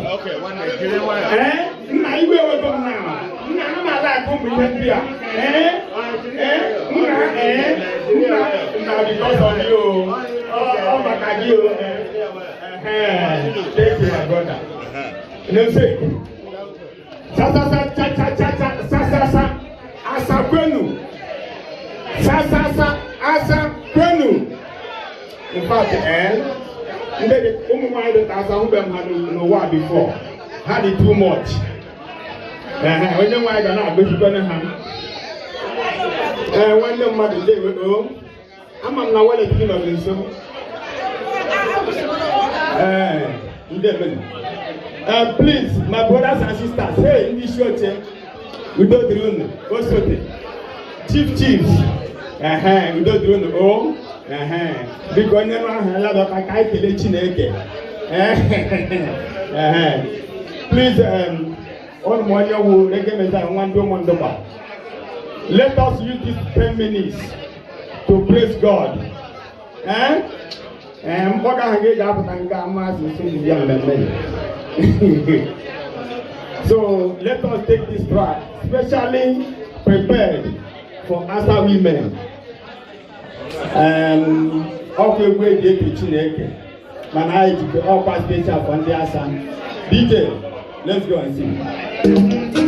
Okay, one Nigerian one. Na iwe wedo na. Na ma la ko mi bia. Na because of you. Oh, Makaji. Thank you, my brother. You say. Sa asakwenu. Asa kwenu. In fact, the woman that has had no war before had it too much. When you want to go to Benham, when the mother day with home, I'm not well at him of please, my brothers and sisters, hey, in this short we don't do what's chiefs, we don't do because never had a lot of please, all money will recommend one to one dollar. Let us use these 10 minutes to praise God. So let us take this pride, especially prepared for ASAwomen. Okay, wait, they Chineke. Man, I to all past special from the Asa. DJ, let's go and sing.